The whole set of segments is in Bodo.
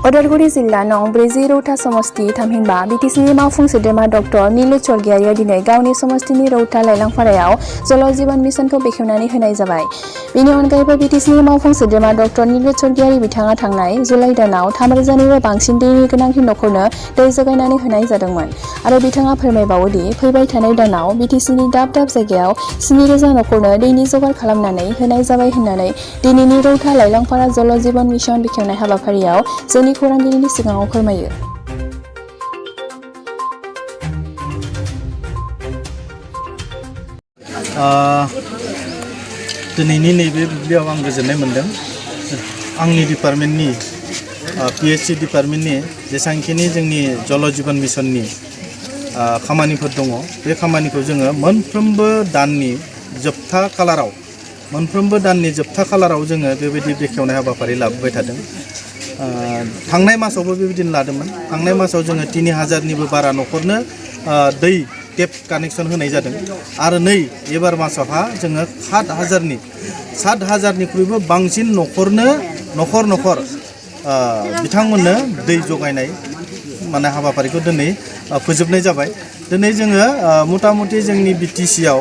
उदालगुरि जिल्ला नं ब्रैजि रौता समष्टि थामहिनबा बिटिसिनि मावफुं सोद्रोमा डक्टर नीलु स्वर्गियारिया दिनै गावनि समष्टिनि रौता लाइलांफारायाव जल जीवन मिशनखौ बेखेवनानै होनाय जाबाय। बेनि अनगायैबो बिटिसिनि मावफुं सोद्रोमा डक्टर नीलु स्वर्गियारि बिथाङा थांनाय जुलाइ दानाव 3,000निबो बांसिन दैनि गोनांथि नखरनो दै जगायनानै होनाय जादोंमोन आरो बिथाङा फोरमायबावोदि फैबाय थानाय दानाव बिटिसिनि दाब दाब जायगायाव 7,000 नखरनो दैनि जगार खालामनानै होनाय जाबाय होननानै दिनैनि रौता लाइलांफारा जल जीवन मिशन बेखेवनाय हाबाफारियाव जोंनि खौरांगिरिनि सिगाङाव फोरमायो। दिनैनि नैबे बुब्लियाव आं गोजोननाय मोनदों। आंनि डिपार्टमेन्टनि PHC डिपार्टमेन्टनि जेसांखिनि जोंनि जल जीवन मिशननि खामानिफोर दङ बे खामानिखौ जोङो मोनफ्रोमबो दाननि जोबथा खालाराव जोङो बेबायदि बेखेवनाय हाबाफारि लाबोबाय थादों। थांनाय मासावबो बेबायदिनो लादोंमोन। थांनाय मासाव जोङो 3,000निबो बारा नखरनो दै टेप कानेक्सन होनाय जादों आरो नै एबार मासावहा जोङो 7,000निख्रुइबो बांसिन नखर बिथांमोननो दै जगायनाय माने हाबाफारिखौ दिनै फोजोबनाय जाबाय। दिनै जोङो मथा मथि जोंनि BTCआव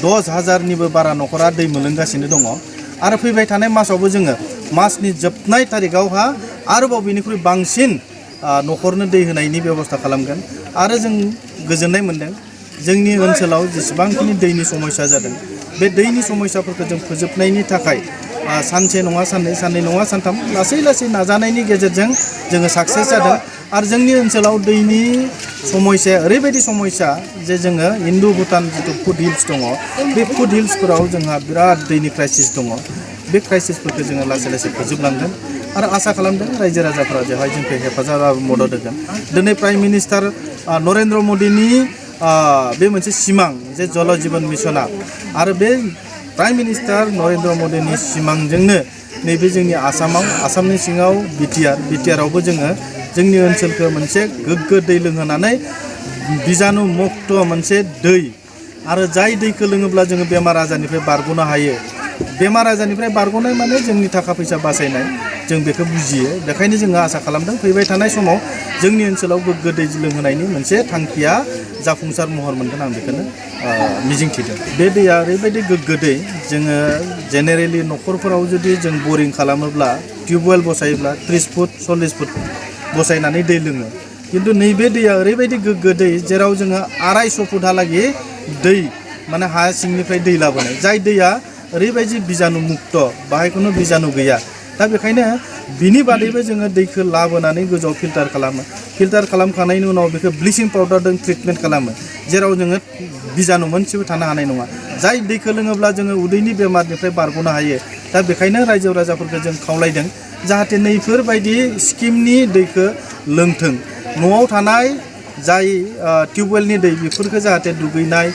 10,000निबो बारा नखरा दै मोनलोंगासिनो दङ आरो फैबाय थानाय मासावबो जोङो मासनि जोबनाय तारिखआवहा आरोबाव बेनिख्रुइ बांसिन नखरनो दै होनायनि बेबस्था खालामगोन आरो जों गोजोननाय मोनदों जोंनि ओनसोलाव जेसेबांखिनि दैनि समस्या जादों बे दैनि समस्याफोरखौ जों फोजोबनायनि थाखाय सानसे नङा साननै साननै नङा सानथाम लासै नाजानायनि गेजेरजों जोङो साक्सेस जादों आरो जोंनि ओनसोलाव दैनि समस्या ओरैबायदि समस्या जे जोङो इन्डो भुटान जिथु फुड हिल्स दङ बे फुड हिल्सफोराव जोंहा बिराद दैनि क्राइसिस दङ। बे क्राइसिसफोरखौ जोङो लासै फोजोबलांगोन आरो आसा खालामदों रायजो राजाफोरा बेवहाय जोंखौ हेफाजाब मदद होगोन। दिनै प्राइम मिनिस्टार नरेन्द्र मदिनि बे मोनसे सिमां जे जल जीवन मिशना आरो बे प्राइम मिनिस्टार नरेन्द्र मदिनि सिमांजोंनो नैबे जोंनि आसामनि सिङाव बिटिआरावबो जोङो जोंनि ओनसोलखौ मोनसे गोग्गो दै लोंहोनानै बिजानु मुक्त मोनसे दै आरो जाय दैखौ लोङोब्ला जोङो बेमार आजारनिफ्राय बारग'नो हायो। बेमार आजारनिफ्राय बारग'नाय माने जोंनि थाखा फैसा बासायनाय जों बेखौ बुजियो। बेखायनो जोङो आसा खालामदों फैबाय थानाय समाव जोंनि ओनसोलाव गोग्गो दै लोंहोनायनि मोनसे थांखिया जाफुंसार महर मोनगोन आं बेखौनो मिजिंथिदों। बे दैया ओरैबायदि गोग्गो दै जोङो जेनेरेलि नखरफोराव जुदि जों बरिं खालामोब्ला टिउबवेल बसायोब्ला 30 फुट 40 फुट बसायनानै दै लोङो खिन्थु नैबे दैया ओरैबायदि गोग्गो दै जेराव जोङो 250 फुटहालागै दै माने हा सिंनिफ्राय दै लाबोनाय जाय दैया ओरैबायदि बिजानु मुक्त बाहाय खुनु बिजानु गैया। दा बेखायनो बिनि बादैबो जोङो दैखौ लाबोनानै गोजौआव फिल्टार खालामो। फिल्टार खालामखांनायनि उनाव बेखौ ब्लिचिं पाउडारजों ट्रिटमेन्ट खालामो जेराव जोङो बिजानु मोनसेबो थानो हानाय नङा। जाय दैखौ लोङोब्ला जोङो उदैनि बेमारनिफ्राय बारग'नो हायो। दा बेखायनो रायजो राजाफोरखौ जों खावलायदों जाहाथे नैफोरबायदि स्किमनि दैखौ लोंथों। न'आव थानाय जाय टिउबवेलनि दै बेफोरखौ जाहाथे दुगैनाय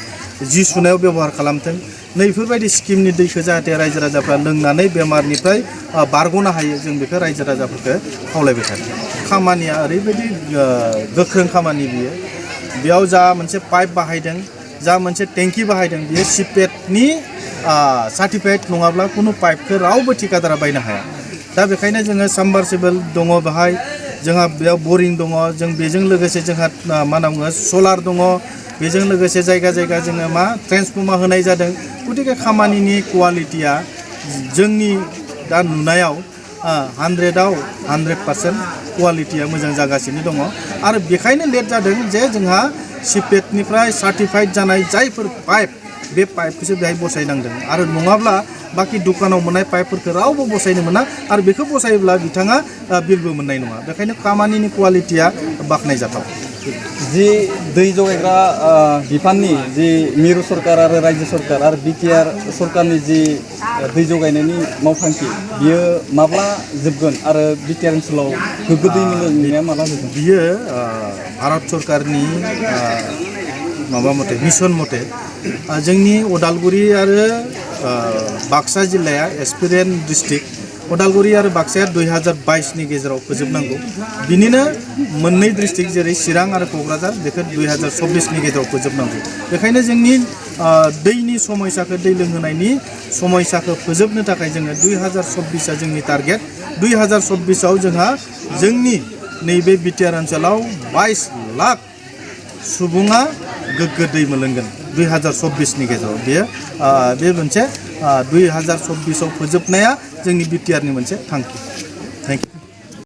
जि सुनायाव व्यवहार खालामथों। नैफोरबायदि स्किमनि दैखौ जाहाथे रायजो राजाफ्रा लोंनानै बेमारनिफ्राय बारग'नो हायो जों बेखौ रायजो राजाफोरखौ खावलायबाय थादों। खामानिया ओरैबायदि गोख्रों खामानि बियो। बेयाव जा मोनसे पाइप बाहायदों जा मोनसे टेंकि बाहायदों बियो सिपेटनि सार्टिफाइड नङाब्ला खुनु पाइपखौ रावबो ठिकादारा बायनो हाया। दा बेखायनो जोङो साबमार्सिबल दङ बेहाय जोंहा बेयाव बरिं दङ जों बेजों लोगोसे जोंहा मा होनना बुङो सलार दङ बेजों लोगोसे जायगा जोङो मा ट्रेन्सफर्मार होनाय जादों। गतिके खामानिनि कुवालिटिया जोंनि दा नुनायाव 100आव 100% कुवालिटिया मोजां जागासिनो दङ आरो बेखायनो लेट जादों जे जोंहा सिपेटनिफ्राय सार्टिफाइड जानाय जायफोर पाइप बे पाइपखौसो बेहाय बसायनांदों आरो नङाब्ला बाखि दुकानाव मोननाय पाइपफोरखौ रावबो बसायनो मोना आरो बेखौ बसायोब्ला बिथाङा बिलबो मोननाय नङा। बेखायनो खामानिनि कुवालिटिया बाख्नायजाथाव। जि दै जगायग्रा बिफाननि जि मिरु सरकार आरो रायजो सरकार आरो बिटिआर सरकारनि जि दै जगायनायनि मावथांखि बियो माब्ला जोबगोन आरो बिटिआर ओनसोलाव गोग्गो दै मोननाया माब्ला जोबगोन? बियो भारत सरकारनि माबा मथे मिशन मथे जोंनि उदालगुरि आरो बाक्सा जिल्लाया एस्पिरेन्ट डिस्ट्रिक्ट उदालगुरि आरो बाक्साया 2022नि गेजेराव फोजोबनांगौ। बिनिनो मोननै डिस्ट्रिक्ट जेरै चिरां आरो क'क्राझार बेखौ 2024नि गेजेराव फोजोबनांगौ। बेखायनो जोंनि दैनि समयसाखौ दै लोंहोनायनि समयसाखौ फोजोबनो थाखाय जोङो 2024 जोंनि टारगेट 2024 जोंहा जोंनि नैबे बिटिआर ओनसोलाव 22 लाख सुबुङा गोग्गो दै मोनलोंगोन 2024 नि गेजेराव बे मोनसे 2024 फोजोबनाया जोंनि बिटिआरनि मोनसे थांखि।